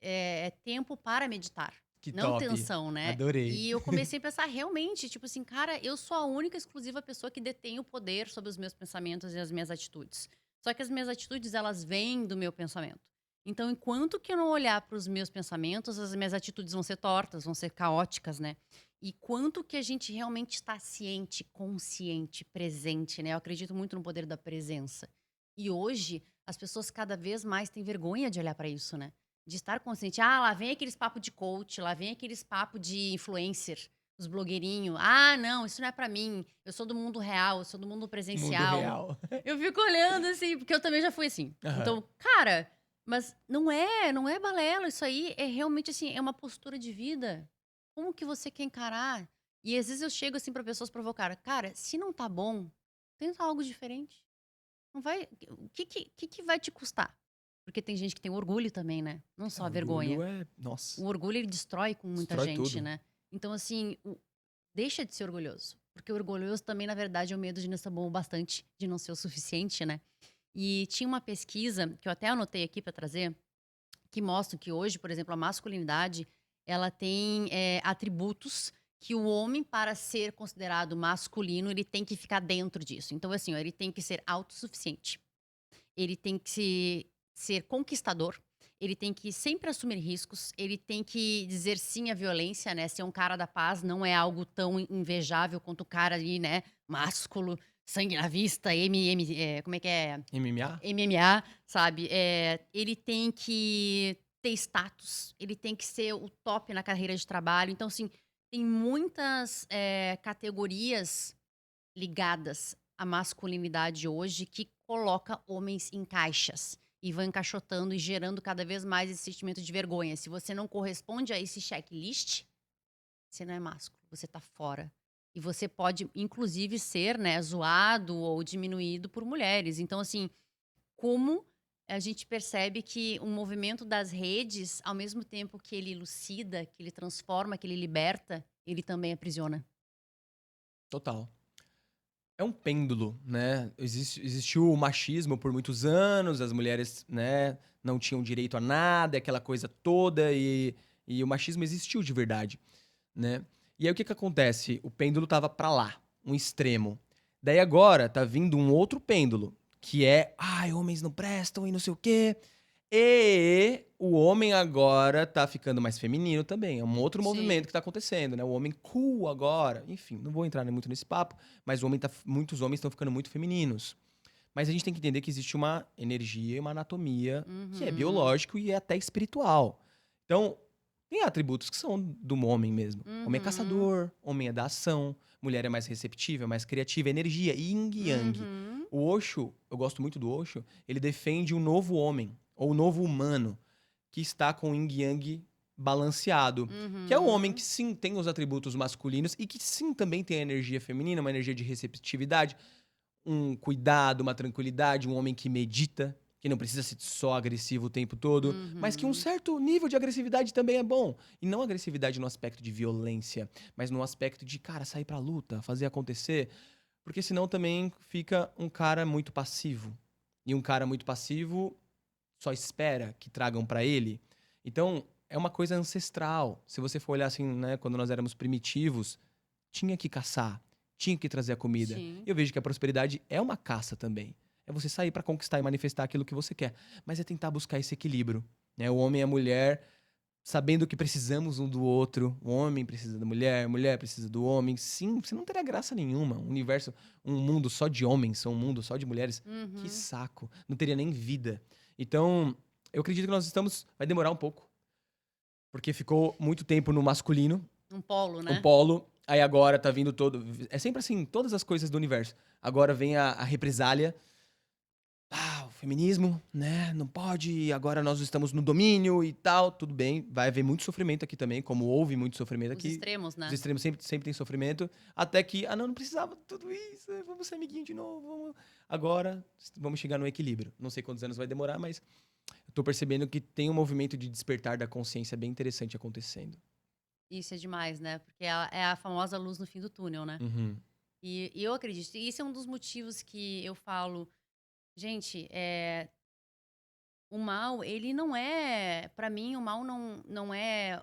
É tempo para meditar. Que Não top. tensão, né? Adorei. E eu comecei a pensar realmente, tipo assim, cara, eu sou a única exclusiva pessoa que detém o poder sobre os meus pensamentos e as minhas atitudes. Só que as minhas atitudes, elas vêm do meu pensamento. Então, enquanto que eu não olhar para os meus pensamentos, as minhas atitudes vão ser tortas, vão ser caóticas, né? E quanto que a gente realmente está ciente, consciente, presente, né? Eu acredito muito no poder da presença. E hoje, as pessoas cada vez mais têm vergonha de olhar para isso, né? De estar consciente. Ah, lá vem aqueles papo de coach, lá vem aqueles papo de influencer, os blogueirinhos. Ah, não, isso não é pra mim. Eu sou do mundo real, eu sou do mundo Mundo presencial. real. Eu fico olhando assim, porque eu também já fui assim. Aham. Então, cara, mas não é balela, isso aí é realmente assim, é uma postura de vida. Como que você quer encarar? E às vezes eu chego assim pra pessoas provocar, cara, se não tá bom, tenta algo diferente. Não vai, o que vai te custar? Porque tem gente que tem orgulho também, né? Não só a vergonha. Orgulho é... Nossa, O orgulho ele destrói com muita destrói gente, tudo. né? Então assim, deixa de ser orgulhoso, porque o orgulhoso também na verdade é o medo de não ser bom o bastante, de não ser o suficiente, né? E tinha uma pesquisa que eu até anotei aqui para trazer, que mostra que hoje, por exemplo, a masculinidade, ela tem atributos que o homem, para ser considerado masculino, ele tem que ficar dentro disso. Então, assim, ó, ele tem que ser autossuficiente, ele tem que ser conquistador, ele tem que sempre assumir riscos, ele tem que dizer sim à violência, né? Ser um cara da paz não é algo tão invejável quanto o cara ali, né? Másculo, sangue na vista, como é que é? MMA? MMA, sabe? Ele tem que ter status, ele tem que ser o top na carreira de trabalho. Então, assim, tem muitas categorias ligadas à masculinidade hoje que coloca homens em caixas e vão encaixotando e gerando cada vez mais esse sentimento de vergonha. Se você não corresponde a esse checklist, você não é másculo, você tá fora. E você pode, inclusive, ser, né, zoado ou diminuído por mulheres. Então, assim, como a gente percebe que o movimento das redes, ao mesmo tempo que ele elucida, que ele transforma, que ele liberta, ele também aprisiona. Total. É um pêndulo, né? Existiu o machismo por muitos anos, as mulheres, né, não tinham direito a nada, aquela coisa toda, e o machismo existiu de verdade, né? E aí o que que acontece? O pêndulo tava pra lá, um extremo. Daí agora tá vindo um outro pêndulo, que é, ai, homens não prestam e não sei o quê. E o homem agora tá ficando mais feminino também. É um outro movimento Sim. que tá acontecendo, né? O homem cool agora. Enfim, não vou entrar muito nesse papo, mas muitos homens estão ficando muito femininos. Mas a gente tem que entender que existe uma energia e uma anatomia que é Uhum. biológico e é até espiritual. Então, tem atributos que são do homem mesmo. Homem é Uhum. caçador, homem é da ação, mulher é mais receptiva, mais criativa, energia, yin e yang. Uhum. O Osho, eu gosto muito do Osho, ele defende um novo homem, ou um novo humano, que está com o yin e yang balanceado. Que é o homem que Uhum. sim tem os atributos masculinos e que sim também tem a energia feminina, uma energia de receptividade, um cuidado, uma tranquilidade, um homem que medita, que não precisa ser só agressivo o tempo todo, mas que um Uhum. certo nível de agressividade também é bom. E não agressividade no aspecto de violência, mas no aspecto de, cara, sair pra luta, fazer acontecer. Porque senão também fica um cara muito passivo. E um cara muito passivo só espera que tragam pra ele. Então, é uma coisa ancestral. Se você for olhar assim, né, quando nós éramos primitivos, tinha que caçar, tinha que trazer a comida. Sim. Eu vejo que a prosperidade é uma caça também. É você sair pra conquistar e manifestar aquilo que você quer, mas é tentar buscar esse equilíbrio, né? O homem e a mulher sabendo que precisamos um do outro. O homem precisa da mulher, a mulher precisa do homem. Sim, você não teria graça nenhuma. Um universo, um mundo só de homens, um mundo só de mulheres. Que Uhum. saco. Não teria nem vida. Então, eu acredito que nós estamos. Vai demorar um pouco, porque ficou muito tempo no masculino, Um polo, um né? polo. Aí agora tá vindo todo. É sempre assim, todas as coisas do universo. Agora vem a represália. Ah, o feminismo, né? Não pode, agora nós estamos no domínio e tal. Tudo bem, vai haver muito sofrimento aqui também, como houve muito sofrimento Os aqui. extremos, Os né? extremos sempre tem sofrimento. Até que, não, não precisava de tudo isso, vamos ser amiguinho de novo. Agora, vamos chegar no equilíbrio. Não sei quantos anos vai demorar, mas eu tô percebendo que tem um movimento de despertar da consciência bem interessante acontecendo. Isso é demais, né? Porque é a famosa luz no fim do túnel, né? Uhum. E eu acredito. E isso é um dos motivos que eu falo, gente, o mal, ele não é. Pra mim, o mal não é,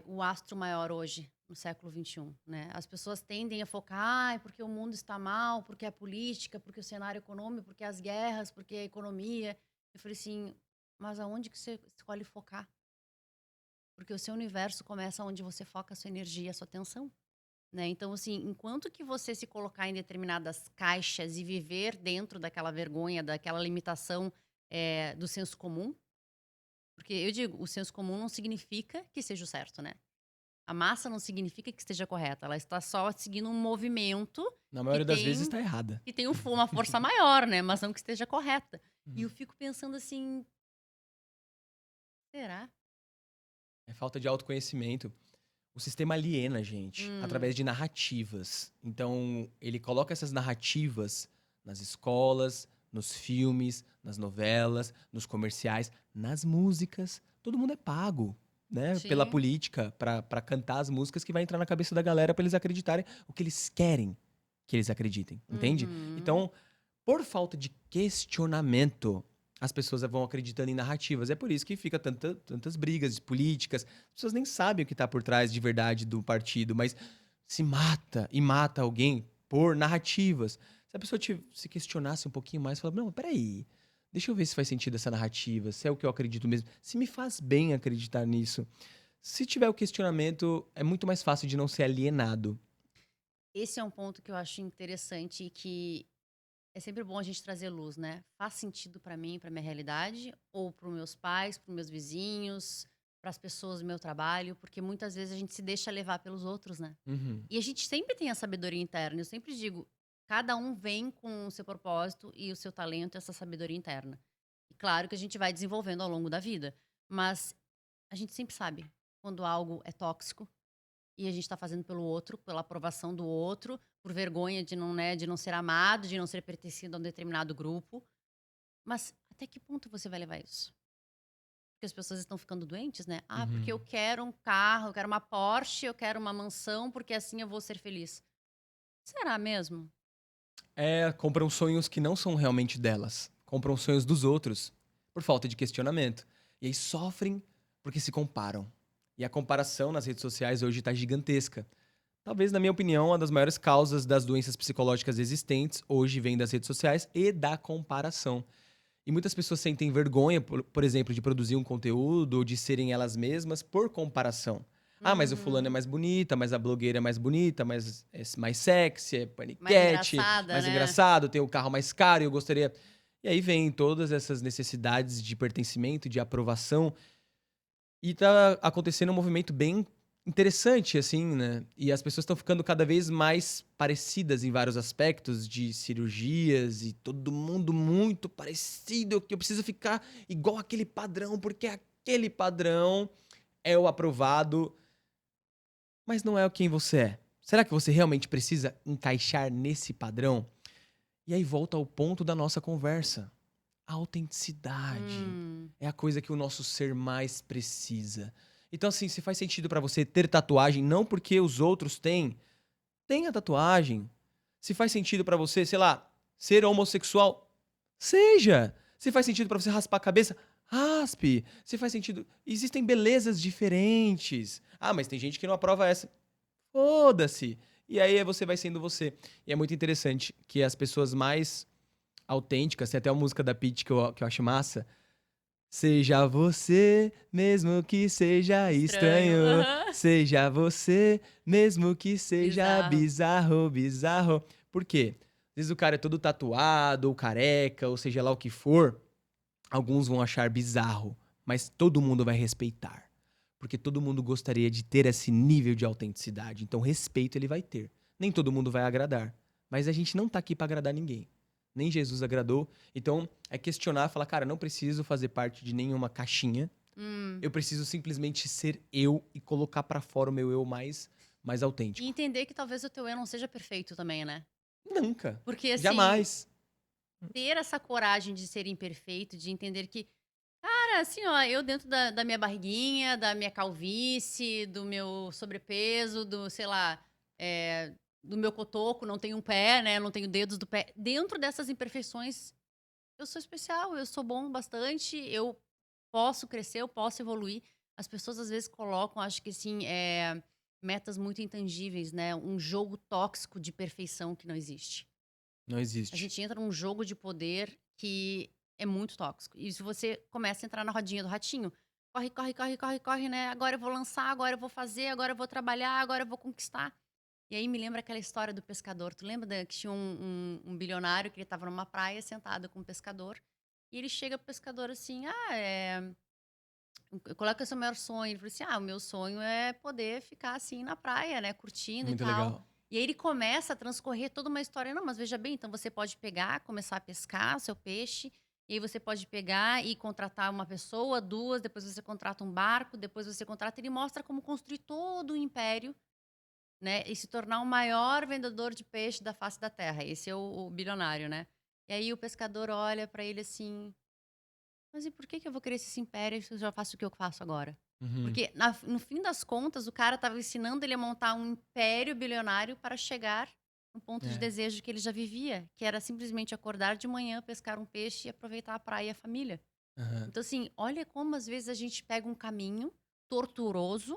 o astro maior hoje, no século XXI, né? As pessoas tendem a focar, porque o mundo está mal, porque a política, porque o cenário econômico, porque as guerras, porque a economia. Eu falei assim, mas aonde que você escolhe focar? Porque o seu universo começa onde você foca a sua energia, a sua atenção. Né? Então, assim, enquanto que você se colocar em determinadas caixas e viver dentro daquela vergonha, daquela limitação do senso comum, porque eu digo, o senso comum não significa que seja o certo, né? A massa não significa que esteja correta, ela está só seguindo um movimento Na que maioria das vezes tem, está errada. que tem uma força maior, né? Mas não que esteja correta. E eu Uhum. fico pensando assim, será? É falta de autoconhecimento. O sistema aliena a gente Hum, através de narrativas. Então, ele coloca essas narrativas nas escolas, nos filmes, nas novelas, nos comerciais, nas músicas. Todo mundo é pago, né, pela sim. política para cantar as músicas que vai entrar na cabeça da galera para eles acreditarem o que eles querem que eles acreditem, entende? Uhum. Então, por falta de questionamento, as pessoas vão acreditando em narrativas. É por isso que fica tantas brigas políticas. As pessoas nem sabem o que está por trás de verdade do partido, mas se mata e mata alguém por narrativas. Se a pessoa se questionasse um pouquinho mais, fala, não, peraí, deixa eu ver se faz sentido essa narrativa, se é o que eu acredito mesmo, se me faz bem acreditar nisso. Se tiver o questionamento, é muito mais fácil de não ser alienado. Esse é um ponto que eu acho interessante e que é sempre bom a gente trazer luz, né? Faz sentido pra mim, pra minha realidade, ou para os meus pais, para os meus vizinhos, para as pessoas do meu trabalho, porque muitas vezes a gente se deixa levar pelos outros, né? Uhum, E a gente sempre tem a sabedoria interna. Eu sempre digo, cada um vem com o seu propósito e o seu talento, essa sabedoria interna. E claro que a gente vai desenvolvendo ao longo da vida, mas a gente sempre sabe quando algo é tóxico e a gente está fazendo pelo outro, pela aprovação do outro, por vergonha de não, né, de não ser amado, de não ser pertencendo a um determinado grupo. Mas até que ponto você vai levar isso? Porque as pessoas estão ficando doentes, né? Ah, porque eu uhum. quero um carro, eu quero uma Porsche, eu quero uma mansão, porque assim eu vou ser feliz. Será mesmo? Compram sonhos que não são realmente delas. Compram sonhos dos outros por falta de questionamento. E aí sofrem porque se comparam. E a comparação nas redes sociais hoje está gigantesca. Talvez, na minha opinião, uma das maiores causas das doenças psicológicas existentes hoje vem das redes sociais e da comparação. E muitas pessoas sentem vergonha, por exemplo, de produzir um conteúdo ou de serem elas mesmas por comparação. Ah, mas o fulano é Uhum. mais bonita, mas a blogueira é mais bonita, mais sexy, é Mais paniquete, engraçada, mais né? engraçado, tem o carro mais caro e eu gostaria. E aí vem todas essas necessidades de pertencimento, de aprovação. E tá acontecendo um movimento bem interessante, assim, né? E as pessoas estão ficando cada vez mais parecidas em vários aspectos de cirurgias e todo mundo muito parecido, que eu preciso ficar igual aquele padrão, porque aquele padrão é o aprovado, mas não é o quem você é. Será que você realmente precisa encaixar nesse padrão? E aí volta ao ponto da nossa conversa. A autenticidade Hum. é a coisa que o nosso ser mais precisa. Então, assim, se faz sentido pra você ter tatuagem, não porque os outros têm, tenha tatuagem. Se faz sentido pra você, sei lá, ser homossexual, seja. Se faz sentido pra você raspar a cabeça, raspe. Se faz sentido, existem belezas diferentes. Ah, mas tem gente que não aprova essa. Foda-se. E aí você vai sendo você. E é muito interessante que as pessoas mais autênticas, tem até uma música da Pitty que eu acho massa, Seja você, mesmo que seja Estranho. estranho. Aham. Seja você, mesmo que seja Bizarro. bizarro, bizarro. Por quê? Às vezes o cara é todo tatuado, ou careca, ou seja lá o que for. Alguns vão achar bizarro, mas todo mundo vai respeitar. Porque todo mundo gostaria de ter esse nível de autenticidade. Então, respeito ele vai ter. Nem todo mundo vai agradar. Mas a gente não tá aqui pra agradar ninguém. Nem Jesus agradou. Então, é questionar, falar, cara, não preciso fazer parte de nenhuma caixinha. Hum. Eu preciso simplesmente ser eu e colocar pra fora o meu eu mais E autêntico. entender que talvez o teu eu não seja perfeito também, né? Nunca. Porque, assim, Jamais. ter essa coragem de ser imperfeito, de entender que, cara, assim, ó, eu dentro da minha barriguinha, da minha calvície, do meu sobrepeso, do, sei lá, do meu cotoco, não tenho um pé, né? Não tenho dedos do pé. Dentro dessas imperfeições, eu sou especial, eu sou bom bastante, eu posso crescer, eu posso evoluir. As pessoas às vezes colocam, acho que assim, metas muito intangíveis, né? Um jogo tóxico de perfeição que não existe. Não A existe. gente entra num jogo de poder que é muito tóxico. E se você começa a entrar na rodinha do ratinho, corre, corre, corre, corre, corre, né? Agora eu vou lançar, agora eu vou fazer, agora eu vou trabalhar, agora eu vou conquistar. E aí me lembra aquela história do pescador. Tu lembra que tinha um bilionário que ele estava numa praia sentado com um pescador. E ele chega pro pescador assim: qual é que é o seu maior sonho? Ele falou assim: o meu sonho é poder ficar assim na praia, né? Curtindo e Muito tal. legal. E aí ele começa a transcorrer toda uma história. Não, mas veja bem, então você pode pegar, começar a pescar o seu peixe. E aí você pode pegar e contratar uma pessoa, duas, depois você contrata um barco, depois você contrata. Ele mostra como construir todo o império, né, e se tornar o maior vendedor de peixe da face da terra. Esse é o bilionário, né. E aí o pescador olha pra ele assim: "Mas e por que que eu vou querer esse império se eu já faço o que eu faço agora?" Uhum. Porque no fim das contas o cara estava ensinando ele a montar um império bilionário para chegar no ponto de É. desejo que ele já vivia, que era simplesmente acordar de manhã, pescar um peixe e aproveitar a praia e a família. Aham. Então assim, olha como às vezes a gente pega um caminho torturoso,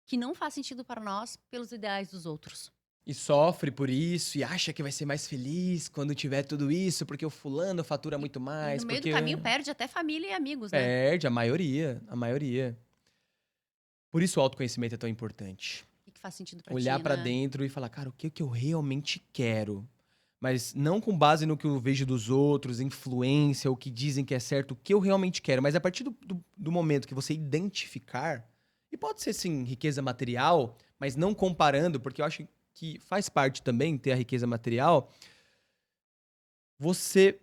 que não faz sentido para nós, pelos ideais dos outros. E sofre por isso, e acha que vai ser mais feliz quando tiver tudo isso, porque o fulano fatura E muito e no mais, meio do porque caminho perde até família e amigos, né. perde a maioria, a maioria. Por isso o autoconhecimento é tão importante. O que que faz sentido pra Olhar ti, pra né. dentro e falar: "Cara, o que que eu realmente quero?". Mas não com base no que eu vejo dos outros, influência, o que dizem que é certo, o que eu realmente quero. Mas a partir do momento que você identificar, e pode ser sim riqueza material, mas não comparando, porque eu acho que faz parte também ter a riqueza material, você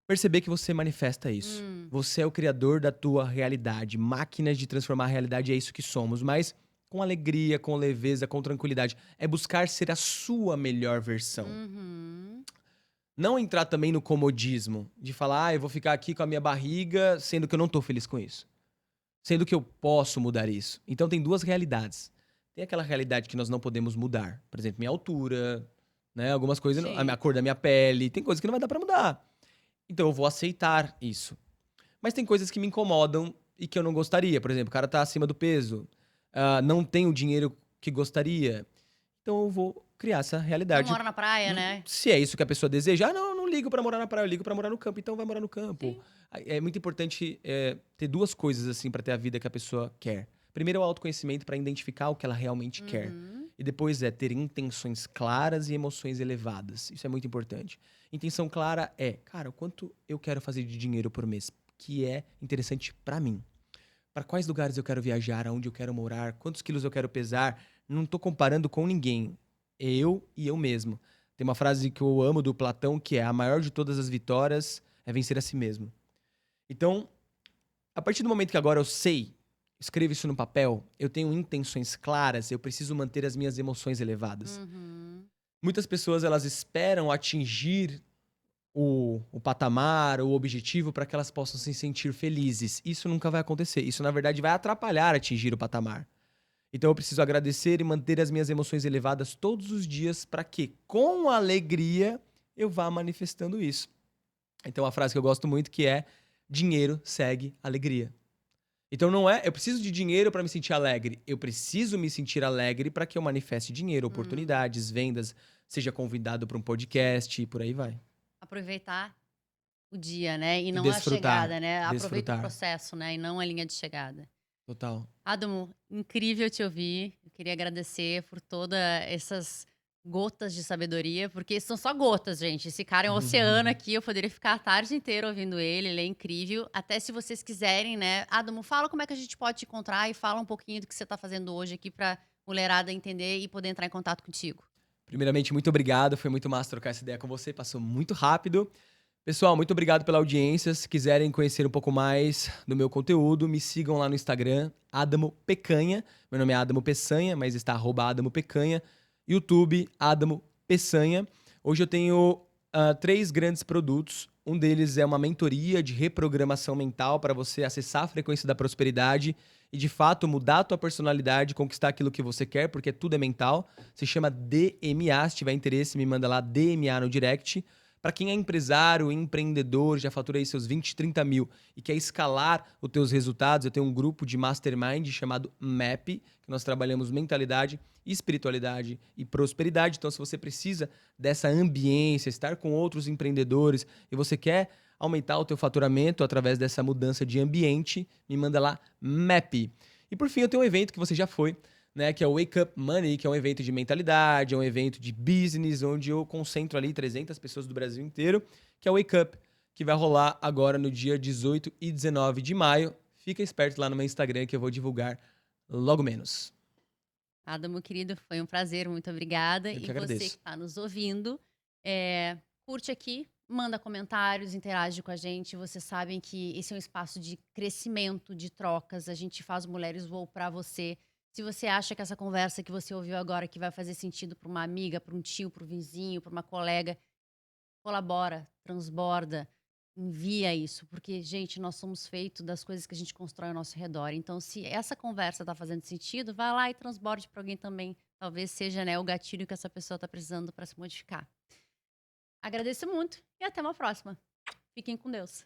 perceber que você manifesta isso. Hum, Você é o criador da tua realidade. Máquinas de transformar a realidade é isso que somos, mas com alegria, com leveza, com tranquilidade. É buscar ser a sua melhor versão. uhum. Não entrar também no comodismo de falar, eu vou ficar aqui com a minha barriga, sendo que eu não tô feliz com isso. Sendo que eu posso mudar isso. Então tem duas realidades. Tem aquela realidade que nós não podemos mudar. Por exemplo, minha altura, né? Algumas coisas, a Sim. cor da minha pele. Tem coisas que não vai dar pra mudar. Então eu vou aceitar isso. Mas tem coisas que me incomodam e que eu não gostaria. Por exemplo, o cara tá acima do peso, não tem o dinheiro que gostaria. Então eu vou criar essa Não realidade. mora na praia, né. Se é isso que a pessoa deseja, não, eu não ligo pra morar na praia, eu ligo pra morar no campo, então vai morar no campo. Sim. É muito importante ter duas coisas assim pra ter a vida que a pessoa quer. Primeiro é o autoconhecimento pra identificar o que ela realmente quer. Uhum. E depois é ter intenções claras e emoções elevadas. Isso é muito importante. Intenção clara é, cara, o quanto eu quero fazer de dinheiro por mês, que é interessante pra mim. Pra quais lugares eu quero viajar, aonde eu quero morar, quantos quilos eu quero pesar. Não tô comparando com ninguém. Eu e eu mesmo. Tem uma frase que eu amo do Platão que é: a maior de todas as vitórias é vencer a si mesmo. Então, a partir do momento que agora eu sei, escrevo isso no papel, eu tenho intenções claras, eu preciso manter as minhas emoções elevadas. Uhum. Muitas pessoas elas esperam atingir o patamar, o objetivo para que elas possam se sentir felizes. Isso nunca vai acontecer. Isso, na verdade, vai atrapalhar atingir o patamar. Então eu preciso agradecer e manter as minhas emoções elevadas todos os dias para que, com alegria, eu vá manifestando isso. Então a frase que eu gosto muito que é: dinheiro segue alegria. Então não é, eu preciso de dinheiro para me sentir alegre. Eu preciso me sentir alegre para que eu manifeste dinheiro, Hum. oportunidades, vendas, seja convidado para um podcast e por aí vai. Aproveitar o dia, né? E E não a desfrutar, chegada, né? Aproveita o desfrutar. processo, né? E não a linha de chegada. Total. Adamo, incrível te ouvir. Eu queria agradecer por todas essas gotas de sabedoria, porque são só gotas, gente. Esse cara é um oceano aqui, eu poderia ficar a tarde inteira ouvindo ele é incrível. Até se vocês quiserem, né? Adamo, fala como é que a gente pode te encontrar e fala um pouquinho do que você tá fazendo hoje aqui pra mulherada entender e poder entrar em contato contigo. Primeiramente, muito obrigado. Foi muito massa trocar essa ideia com você. Passou muito rápido. Pessoal, muito obrigado pela audiência. Se quiserem conhecer um pouco mais do meu conteúdo, me sigam lá no Instagram, Adamo Pecanha. Meu nome é Adamo Peçanha, mas está @Adamo Pecanha. YouTube, Adamo Peçanha. Hoje eu tenho 3 grandes produtos. Um deles é uma mentoria de reprogramação mental para você acessar a frequência da prosperidade e, de fato, mudar a tua personalidade, conquistar aquilo que você quer, porque tudo é mental. Se chama DMA. Se tiver interesse, me manda lá DMA no direct. Para quem é empresário, empreendedor, já fatura aí seus 20, 30 mil e quer escalar os teus resultados, eu tenho um grupo de mastermind chamado MAP, que nós trabalhamos mentalidade, espiritualidade e prosperidade. Então, se você precisa dessa ambiência, estar com outros empreendedores e você quer aumentar o teu faturamento através dessa mudança de ambiente, me manda lá MAP. E por fim, eu tenho um evento que você já foi, né, que é o Wake Up Money, que é um evento de mentalidade, é um evento de business, onde eu concentro ali 300 pessoas do Brasil inteiro, que é o Wake Up, que vai rolar agora no dia 18 e 19 de maio. Fica esperto lá no meu Instagram que eu vou divulgar logo menos. Adamo, querido, foi um prazer, muito obrigada. Eu que E você que agradeço. está nos ouvindo, curte aqui, manda comentários, interage com a gente. Vocês sabem que esse é um espaço de crescimento, de trocas. A gente faz Mulheres Voam para você. Se você acha que essa conversa que você ouviu agora que vai fazer sentido para uma amiga, para um tio, para um vizinho, para uma colega, colabora, transborda, envia isso, porque, gente, nós somos feitos das coisas que a gente constrói ao nosso redor. Então, se essa conversa tá fazendo sentido, vai lá e transborde para alguém também. Talvez seja, né, o gatilho que essa pessoa tá precisando para se modificar. Agradeço muito e até uma próxima. Fiquem com Deus.